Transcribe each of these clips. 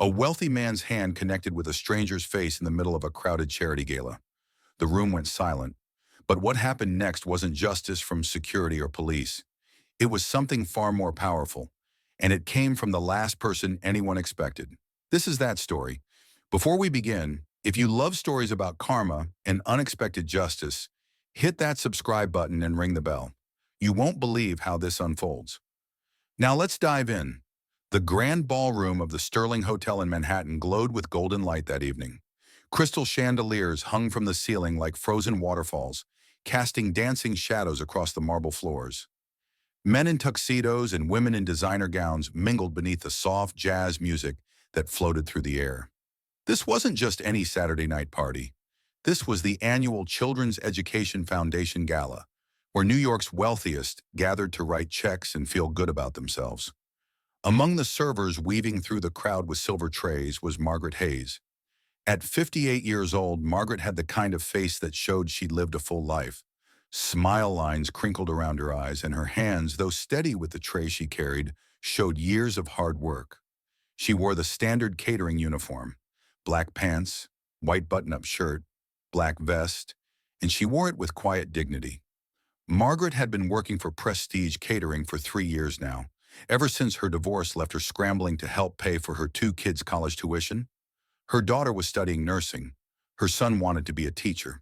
A wealthy man's hand connected with a stranger's face in the middle of a crowded charity gala. The room went silent. But what happened next wasn't justice from security or police. It was something far more powerful, and it came from the last person anyone expected. This is that story. Before we begin, if you love stories about karma and unexpected justice, hit that subscribe button and ring the bell. You won't believe how this unfolds. Now let's dive in. The grand ballroom of the Sterling Hotel in Manhattan glowed with golden light that evening. Crystal chandeliers hung from the ceiling like frozen waterfalls, casting dancing shadows across the marble floors. Men in tuxedos and women in designer gowns mingled beneath the soft jazz music that floated through the air. This wasn't just any Saturday night party. This was the annual Children's Education Foundation Gala, where New York's wealthiest gathered to write checks and feel good about themselves. Among the servers weaving through the crowd with silver trays was Margaret Hayes. At 58 years old, Margaret had the kind of face that showed she'd lived a full life. Smile lines crinkled around her eyes, and her hands, though steady with the tray she carried, showed years of hard work. She wore the standard catering uniform: black pants, white button-up shirt, black vest, and she wore it with quiet dignity. Margaret had been working for Prestige Catering for 3 years now, ever since her divorce left her scrambling to help pay for her two kids' college tuition. Her daughter was studying nursing. Her son wanted to be a teacher.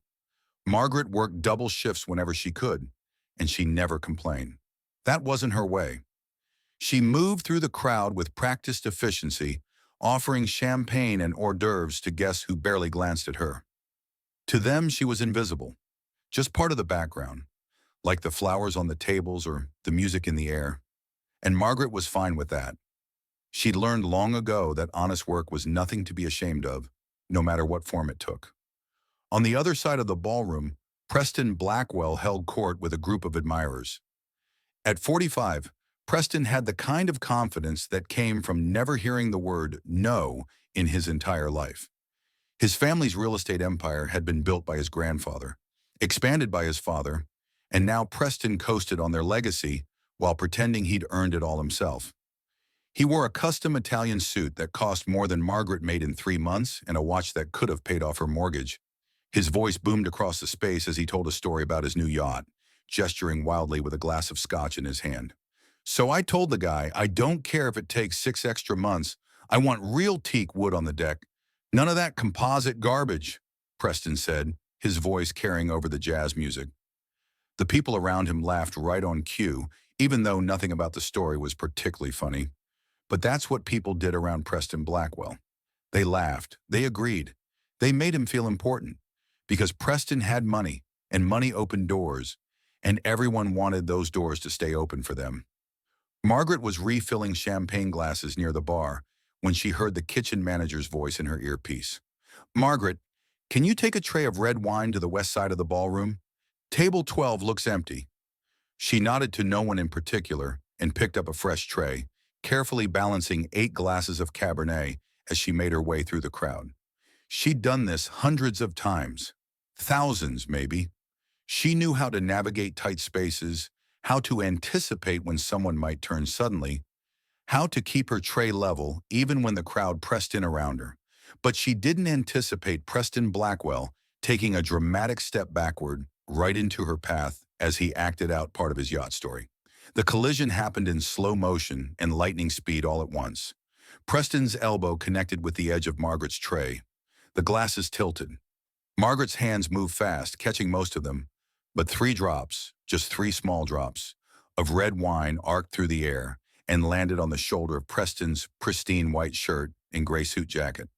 Margaret worked double shifts whenever she could, and she never complained. That wasn't her way. She moved through the crowd with practiced efficiency, offering champagne and hors d'oeuvres to guests who barely glanced at her. To them, she was invisible, just part of the background, like the flowers on the tables or the music in the air. And Margaret was fine with that. She'd learned long ago that honest work was nothing to be ashamed of, no matter what form it took. On the other side of the ballroom, Preston Blackwell held court with a group of admirers. At 45, Preston had the kind of confidence that came from never hearing the word no in his entire life. His family's real estate empire had been built by his grandfather, expanded by his father, and now Preston coasted on their legacy while pretending he'd earned it all himself. He wore a custom Italian suit that cost more than Margaret made in 3 months and a watch that could have paid off her mortgage. His voice boomed across the space as he told a story about his new yacht, gesturing wildly with a glass of scotch in his hand. "So I told the guy, I don't care if it takes 6 extra months. I want real teak wood on the deck. None of that composite garbage," Preston said, his voice carrying over the jazz music. The people around him laughed right on cue, even though nothing about the story was particularly funny. But that's what people did around Preston Blackwell. They laughed, they agreed, they made him feel important. Because Preston had money, and money opened doors, and everyone wanted those doors to stay open for them. Margaret was refilling champagne glasses near the bar when she heard the kitchen manager's voice in her earpiece. "Margaret, can you take a tray of red wine to the west side of the ballroom? Table 12 looks empty." She nodded to no one in particular and picked up a fresh tray, carefully balancing 8 glasses of Cabernet as she made her way through the crowd. She'd done this hundreds of times, thousands maybe. She knew how to navigate tight spaces, how to anticipate when someone might turn suddenly, how to keep her tray level even when the crowd pressed in around her. But she didn't anticipate Preston Blackwell taking a dramatic step backward right into her path as he acted out part of his yacht story. The collision happened in slow motion and lightning speed all at once. Preston's elbow connected with the edge of Margaret's tray. The glasses tilted. Margaret's hands moved fast, catching most of them, but 3 drops, just 3 small drops, of red wine arced through the air and landed on the shoulder of Preston's pristine white shirt and gray suit jacket.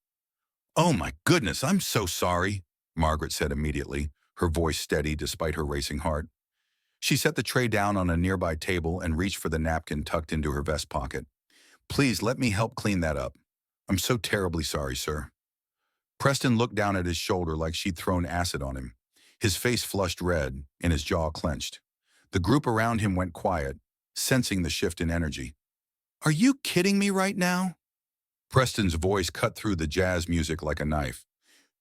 "Oh my goodness, I'm so sorry," Margaret said immediately, her voice steady despite her racing heart. She set the tray down on a nearby table and reached for the napkin tucked into her vest pocket. "Please let me help clean that up. I'm so terribly sorry, sir." Preston looked down at his shoulder like she'd thrown acid on him. His face flushed red and his jaw clenched. The group around him went quiet, sensing the shift in energy. "Are you kidding me right now?" Preston's voice cut through the jazz music like a knife.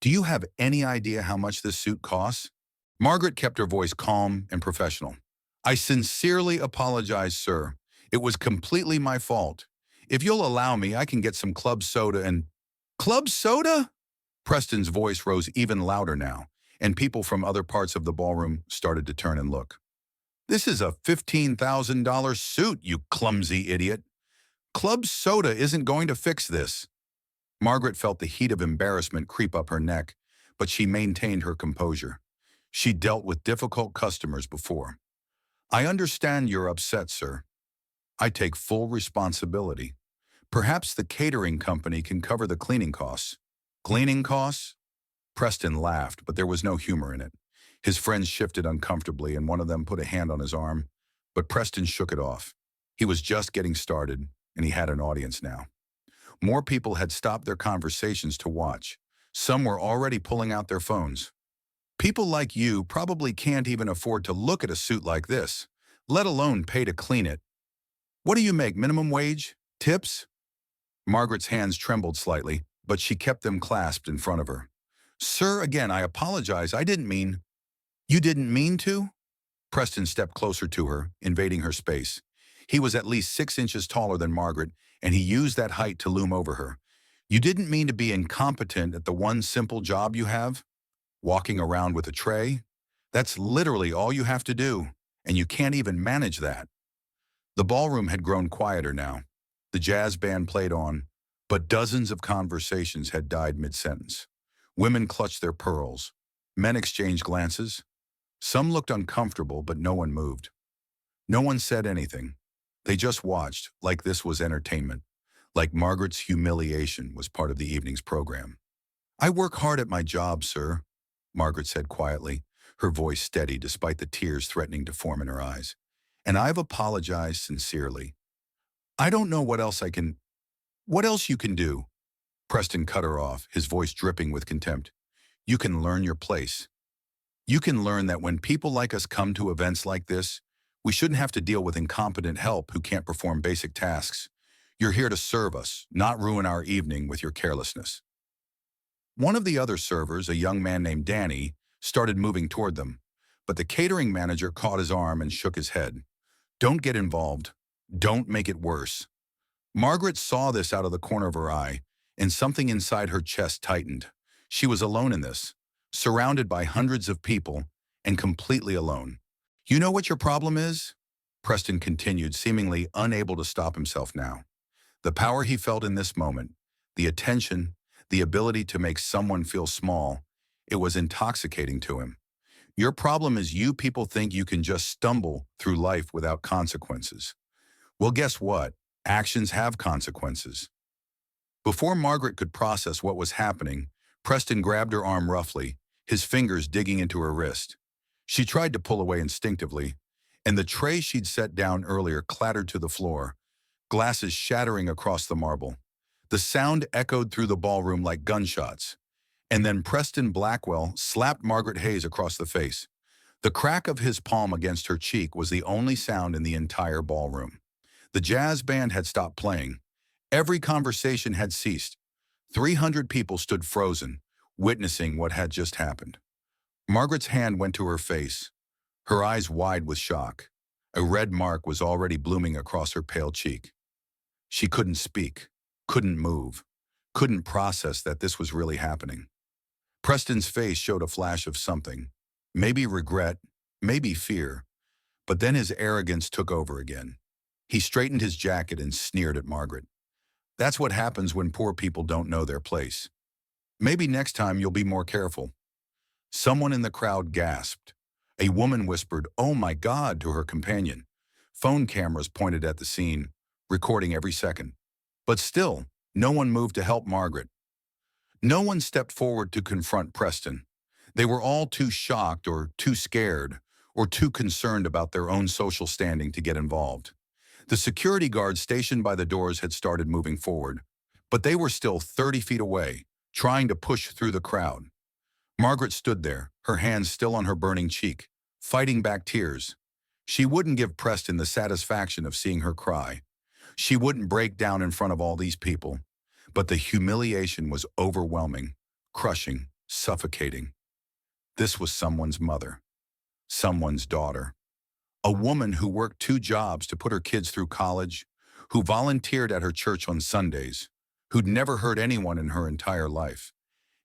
"Do you have any idea how much this suit costs?" Margaret kept her voice calm and professional. "I sincerely apologize, sir. It was completely my fault. If you'll allow me, I can get some club soda and... Club soda? Preston's voice rose even louder now, and people from other parts of the ballroom started to turn and look. This is a $15,000 suit, you clumsy idiot. Club soda isn't going to fix this. Margaret felt the heat of embarrassment creep up her neck, but she maintained her composure. She'd dealt with difficult customers before. I understand you're upset, sir. I take full responsibility. Perhaps the catering company can cover the cleaning costs. Cleaning costs? Preston laughed, but there was no humor in it. His friends shifted uncomfortably, and one of them put a hand on his arm, but Preston shook it off. He was just getting started, and he had an audience now. More people had stopped their conversations to watch. Some were already pulling out their phones. People like you probably can't even afford to look at a suit like this, let alone pay to clean it. What do you make, minimum wage? Tips? Margaret's hands trembled slightly, but she kept them clasped in front of her. Sir, again, I apologize. I didn't mean... You didn't mean to? Preston stepped closer to her, invading her space. He was at least 6 inches taller than Margaret, and he used that height to loom over her. You didn't mean to be incompetent at the one simple job you have? Walking around with a tray? That's literally all you have to do, and you can't even manage that. The ballroom had grown quieter now. The jazz band played on, but dozens of conversations had died mid-sentence. Women clutched their pearls. Men exchanged glances. Some looked uncomfortable, but no one moved. No one said anything. They just watched, like this was entertainment, like Margaret's humiliation was part of the evening's program. I work hard at my job, sir, Margaret said quietly, her voice steady despite the tears threatening to form in her eyes. And I've apologized sincerely. I don't know what else you can do. Preston cut her off, his voice dripping with contempt. You can learn your place. You can learn that when people like us come to events like this, we shouldn't have to deal with incompetent help who can't perform basic tasks. You're here to serve us, not ruin our evening with your carelessness. One of the other servers, a young man named Danny, started moving toward them, but the catering manager caught his arm and shook his head. Don't get involved. Don't make it worse. Margaret saw this out of the corner of her eye, and something inside her chest tightened. She was alone in this, surrounded by hundreds of people, and completely alone. You know what your problem is? Preston continued, seemingly unable to stop himself now. The power he felt in this moment, the attention, the ability to make someone feel small, it was intoxicating to him. Your problem is you people think you can just stumble through life without consequences. Well, guess what? Actions have consequences. Before Margaret could process what was happening, Preston grabbed her arm roughly, his fingers digging into her wrist. She tried to pull away instinctively, and the tray she'd set down earlier clattered to the floor, glasses shattering across the marble. The sound echoed through the ballroom like gunshots, and then Preston Blackwell slapped Margaret Hayes across the face. The crack of his palm against her cheek was the only sound in the entire ballroom. The jazz band had stopped playing. Every conversation had ceased. 300 people stood frozen, witnessing what had just happened. Margaret's hand went to her face, her eyes wide with shock. A red mark was already blooming across her pale cheek. She couldn't speak, couldn't move, couldn't process that this was really happening. Preston's face showed a flash of something, maybe regret, maybe fear, but then his arrogance took over again. He straightened his jacket and sneered at Margaret. That's what happens when poor people don't know their place. Maybe next time you'll be more careful. Someone in the crowd gasped. A woman whispered, "Oh my God," to her companion. Phone cameras pointed at the scene, recording every second. But still, no one moved to help Margaret. No one stepped forward to confront Preston. They were all too shocked or too scared or too concerned about their own social standing to get involved. The security guards stationed by the doors had started moving forward, but they were still 30 feet away, trying to push through the crowd. Margaret stood there, her hands still on her burning cheek, fighting back tears. She wouldn't give Preston the satisfaction of seeing her cry. She wouldn't break down in front of all these people, but the humiliation was overwhelming, crushing, suffocating. This was someone's mother, someone's daughter, a woman who worked 2 jobs to put her kids through college, who volunteered at her church on Sundays, who'd never heard anyone in her entire life,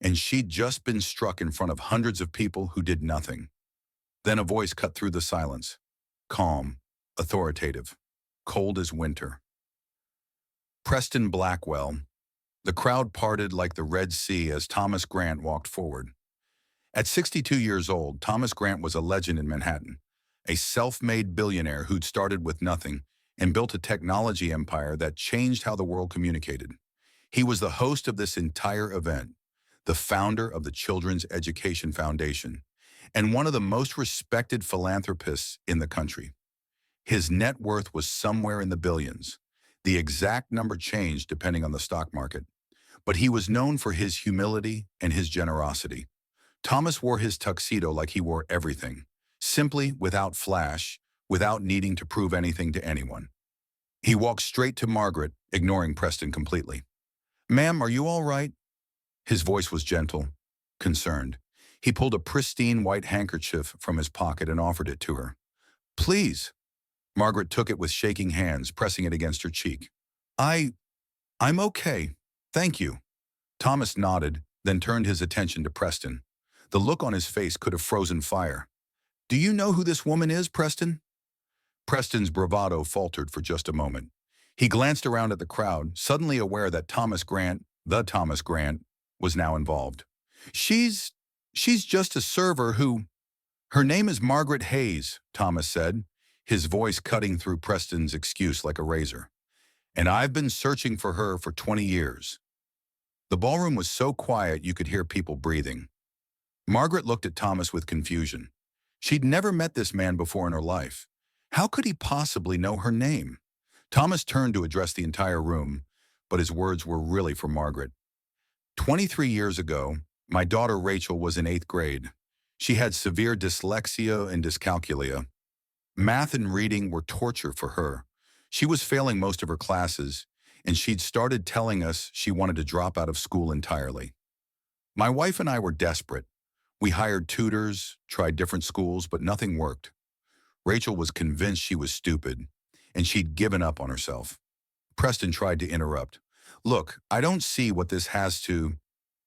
and she'd just been struck in front of hundreds of people who did nothing. Then a voice cut through the silence, calm, authoritative, cold as winter. Preston Blackwell. The crowd parted like the Red Sea as Thomas Grant walked forward. At 62 years old, Thomas Grant was a legend in Manhattan, a self-made billionaire who'd started with nothing and built a technology empire that changed how the world communicated. He was the host of this entire event, the founder of the Children's Education Foundation, and one of the most respected philanthropists in the country. His net worth was somewhere in the billions. The exact number changed depending on the stock market, but he was known for his humility and his generosity. Thomas wore his tuxedo like he wore everything, simply, without flash, without needing to prove anything to anyone. He walked straight to Margaret, ignoring Preston completely. "Ma'am, are you all right?" His voice was gentle, concerned. He pulled a pristine white handkerchief from his pocket and offered it to her. "Please." Margaret took it with shaking hands, pressing it against her cheek. I'm okay. Thank you." Thomas nodded, then turned his attention to Preston. The look on his face could have frozen fire. "Do you know who this woman is, Preston?" Preston's bravado faltered for just a moment. He glanced around at the crowd, suddenly aware that Thomas Grant, the Thomas Grant, was now involved. She's just a server who... Her name is Margaret Hayes," Thomas said, his voice cutting through Preston's excuse like a razor. "And I've been searching for her for 20 years. The ballroom was so quiet you could hear people breathing. Margaret looked at Thomas with confusion. She'd never met this man before in her life. How could he possibly know her name? Thomas turned to address the entire room, but his words were really for Margaret. 23 years ago, my daughter Rachel was in 8th grade. She had severe dyslexia and dyscalculia. Math and reading were torture for her. She was failing most of her classes, and she'd started telling us she wanted to drop out of school entirely. My wife and I were desperate. We hired tutors, tried different schools, but nothing worked. Rachel was convinced she was stupid, and she'd given up on herself. Preston tried to interrupt. "Look, I don't see what this has to..."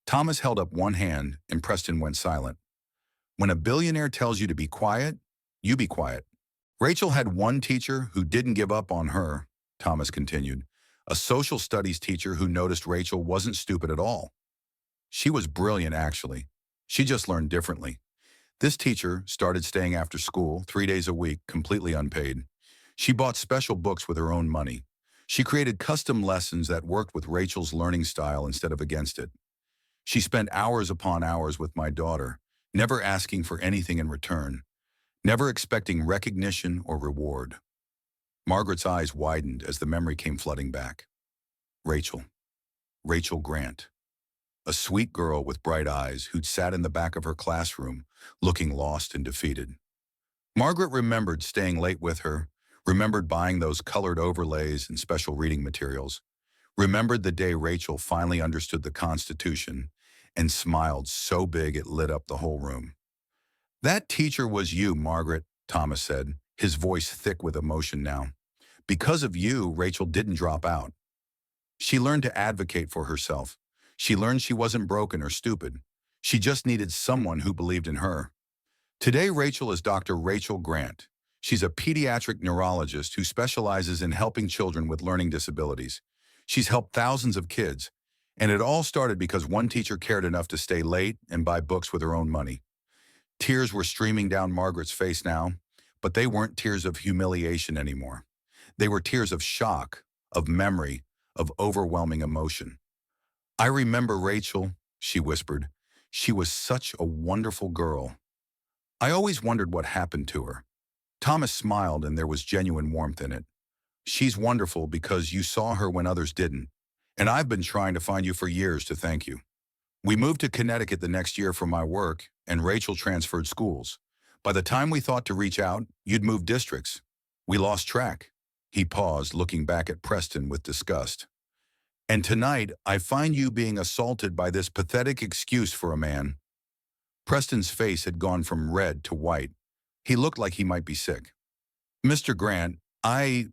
Thomas held up one hand, and Preston went silent. "When a billionaire tells you to be quiet, you be quiet." Rachel had one teacher who didn't give up on her, Thomas continued. A social studies teacher who noticed Rachel wasn't stupid at all. She was brilliant, actually. She just learned differently. This teacher started staying after school 3 days a week, completely unpaid. She bought special books with her own money. She created custom lessons that worked with Rachel's learning style instead of against it. She spent hours upon hours with my daughter, never asking for anything in return, never expecting recognition or reward. Margaret's eyes widened as the memory came flooding back. Rachel. Rachel Grant. A sweet girl with bright eyes who'd sat in the back of her classroom, looking lost and defeated. Margaret remembered staying late with her, remembered buying those colored overlays and special reading materials, remembered the day Rachel finally understood the Constitution and smiled so big it lit up the whole room. "That teacher was you, Margaret," Thomas said, his voice thick with emotion now. "Because of you, Rachel didn't drop out. She learned to advocate for herself. She learned she wasn't broken or stupid. She just needed someone who believed in her. Today, Rachel is Dr. Rachel Grant. She's a pediatric neurologist who specializes in helping children with learning disabilities. She's helped thousands of kids, and it all started because one teacher cared enough to stay late and buy books with her own money." Tears were streaming down Margaret's face now, but they weren't tears of humiliation anymore. They were tears of shock, of memory, of overwhelming emotion. "I remember Rachel," she whispered. "She was such a wonderful girl. I always wondered what happened to her." Thomas smiled, and there was genuine warmth in it. "She's wonderful because you saw her when others didn't, and I've been trying to find you for years to thank you. We moved to Connecticut the next year for my work, and Rachel transferred schools. By the time we thought to reach out, you'd moved districts. We lost track." He paused, looking back at Preston with disgust. "And tonight, I find you being assaulted by this pathetic excuse for a man." Preston's face had gone from red to white. He looked like he might be sick. "Mr. Grant, I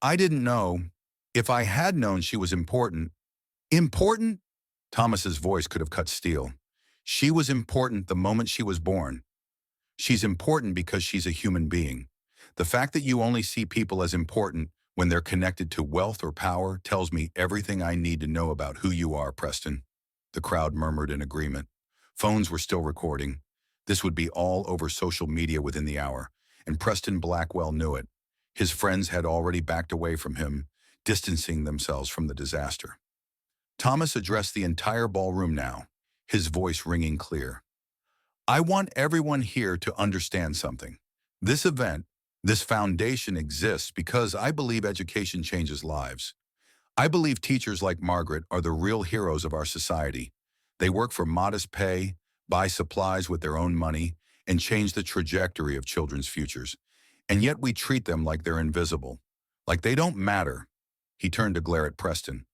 didn't know." If I had known she was important, important? Thomas's voice could have cut steel. She was important the moment she was born. She's important because she's a human being. The fact that you only see people as important when they're connected to wealth or power tells me everything I need to know about who you are, Preston. The crowd murmured in agreement. Phones were still recording. This would be all over social media within the hour, and Preston Blackwell knew it. His friends had already backed away from him, distancing themselves from the disaster. Thomas addressed the entire ballroom now, his voice ringing clear. I want everyone here to understand something. This event, this foundation exists because I believe education changes lives. I believe teachers like Margaret are the real heroes of our society. They work for modest pay, buy supplies with their own money, and change the trajectory of children's futures. And yet we treat them like they're invisible, like they don't matter. He turned to glare at Preston.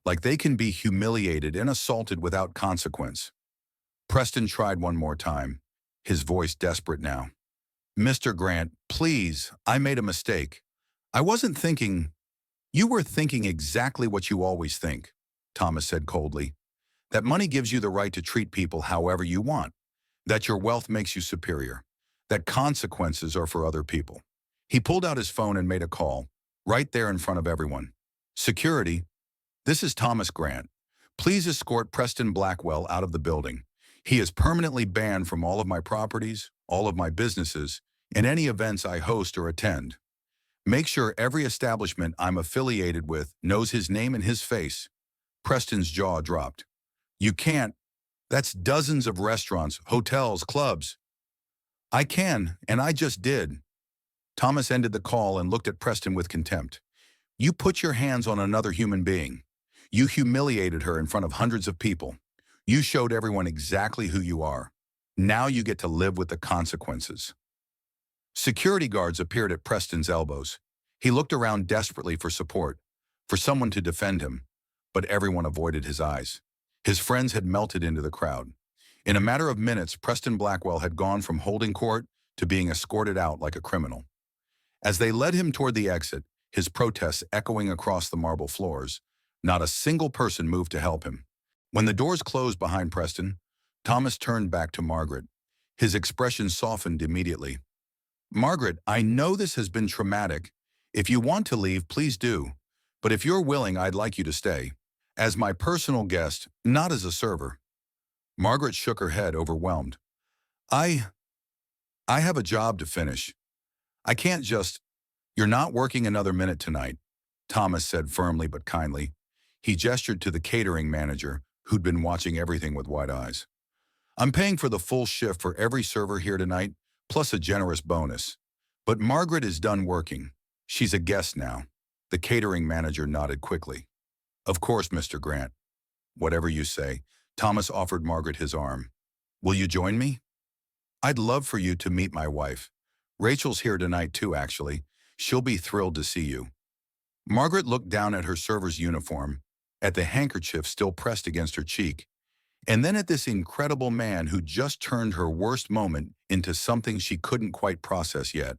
Like they can be humiliated and assaulted without consequence. Preston tried one more time, his voice desperate now. Mr. Grant, please, I made a mistake. I wasn't thinking. You were thinking exactly what you always think, Thomas said coldly. That money gives you the right to treat people however you want. That your wealth makes you superior. That consequences are for other people. He pulled out his phone and made a call, right there in front of everyone. Security, this is Thomas Grant. Please escort Preston Blackwell out of the building. He is permanently banned from all of my properties, all of my businesses, and any events I host or attend. Make sure every establishment I'm affiliated with knows his name and his face. Preston's jaw dropped. You can't. That's dozens of restaurants, hotels, clubs. I can, and I just did. Thomas ended the call and looked at Preston with contempt. You put your hands on another human being. You humiliated her in front of hundreds of people. You showed everyone exactly who you are. Now you get to live with the consequences. Security guards appeared at Preston's elbows. He looked around desperately for support, for someone to defend him, but everyone avoided his eyes. His friends had melted into the crowd. In a matter of minutes, Preston Blackwell had gone from holding court to being escorted out like a criminal. As they led him toward the exit, his protests echoing across the marble floors, not a single person moved to help him. When the doors closed behind Preston, Thomas turned back to Margaret. His expression softened immediately. Margaret, I know this has been traumatic. If you want to leave, please do. But if you're willing, I'd like you to stay. As my personal guest, not as a server. Margaret shook her head, overwhelmed. I have a job to finish. I can't just. You're not working another minute tonight, Thomas said firmly but kindly. He gestured to the catering manager, who'd been watching everything with wide eyes. I'm paying for the full shift for every server here tonight, plus a generous bonus. But Margaret is done working. She's a guest now. The catering manager nodded quickly. Of course, Mr. Grant. Whatever you say. Thomas offered Margaret his arm. Will you join me? I'd love for you to meet my wife. Rachel's here tonight too, actually. She'll be thrilled to see you. Margaret looked down at her server's uniform, at the handkerchief still pressed against her cheek, and then at this incredible man who just turned her worst moment into something she couldn't quite process yet.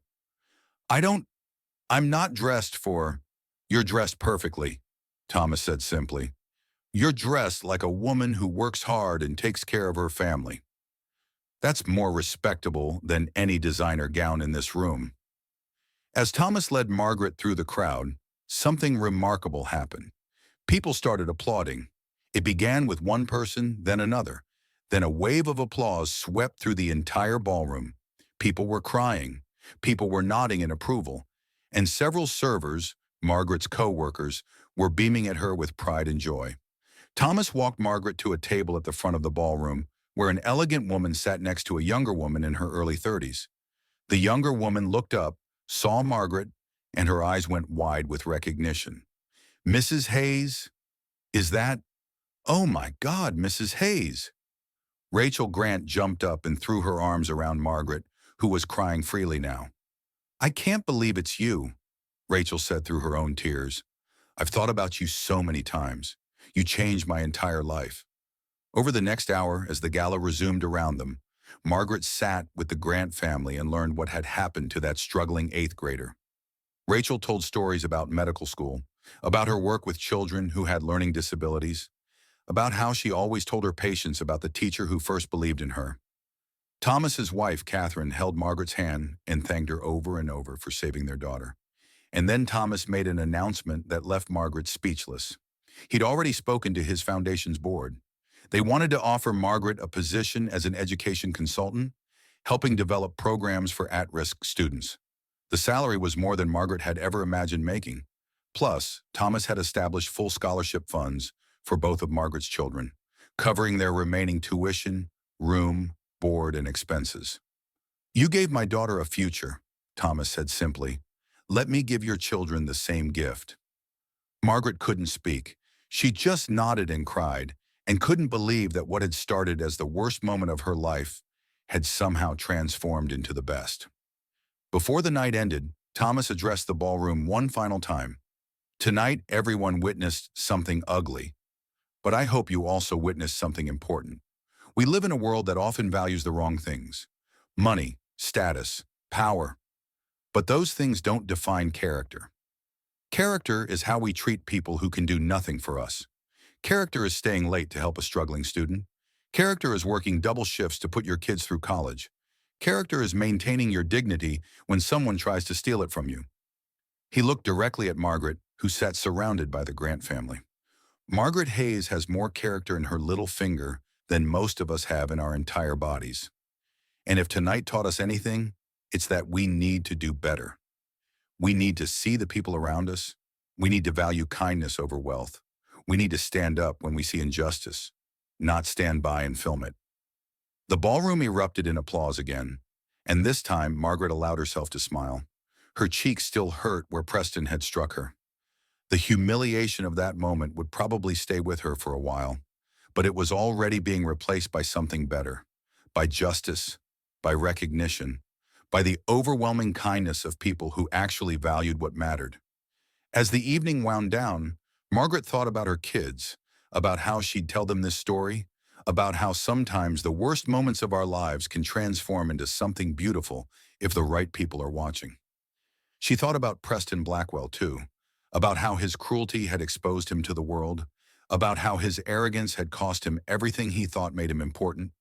I'm not dressed for. You're dressed perfectly, Thomas said simply. You're dressed like a woman who works hard and takes care of her family. That's more respectable than any designer gown in this room. As Thomas led Margaret through the crowd, something remarkable happened. People started applauding. It began with one person, then another. Then a wave of applause swept through the entire ballroom. People were crying. People were nodding in approval. And several servers, Margaret's co-workers, were beaming at her with pride and joy. Thomas walked Margaret to a table at the front of the ballroom, where an elegant woman sat next to a younger woman in her early 30s. The younger woman looked up, saw Margaret, and her eyes went wide with recognition. Mrs. Hayes? Is that? Oh my God, Mrs. Hayes! Rachel Grant jumped up and threw her arms around Margaret, who was crying freely now. I can't believe it's you, Rachel said through her own tears. I've thought about you so many times. You changed my entire life. Over the next hour, as the gala resumed around them, Margaret sat with the Grant family and learned what had happened to that struggling 8th grader. Rachel told stories about medical school, about her work with children who had learning disabilities, about how she always told her patients about the teacher who first believed in her. Thomas's wife, Catherine, held Margaret's hand and thanked her over and over for saving their daughter. And then Thomas made an announcement that left Margaret speechless. He'd already spoken to his foundation's board. They wanted to offer Margaret a position as an education consultant, helping develop programs for at-risk students. The salary was more than Margaret had ever imagined making. Plus, Thomas had established full scholarship funds for both of Margaret's children, covering their remaining tuition, room, board, and expenses. "You gave my daughter a future," Thomas said simply. "Let me give your children the same gift." Margaret couldn't speak. She just nodded and cried, and couldn't believe that what had started as the worst moment of her life had somehow transformed into the best. Before the night ended, Thomas addressed the ballroom one final time. "Tonight, everyone witnessed something ugly, but I hope you also witnessed something important. We live in a world that often values the wrong things: money, status, power. But those things don't define character. Character is how we treat people who can do nothing for us. Character is staying late to help a struggling student. Character is working double shifts to put your kids through college. Character is maintaining your dignity when someone tries to steal it from you." He looked directly at Margaret, who sat surrounded by the Grant family. "Margaret Hayes has more character in her little finger than most of us have in our entire bodies. And if tonight taught us anything, it's that we need to do better. We need to see the people around us. We need to value kindness over wealth. We need to stand up when we see injustice, not stand by and film it." The ballroom erupted in applause again, and this time Margaret allowed herself to smile. Her cheeks still hurt where Preston had struck her. The humiliation of that moment would probably stay with her for a while, but it was already being replaced by something better, by justice, by recognition, by the overwhelming kindness of people who actually valued what mattered. As the evening wound down, Margaret thought about her kids, about how she'd tell them this story, about how sometimes the worst moments of our lives can transform into something beautiful if the right people are watching. She thought about Preston Blackwell, too, about how his cruelty had exposed him to the world, about how his arrogance had cost him everything he thought made him important.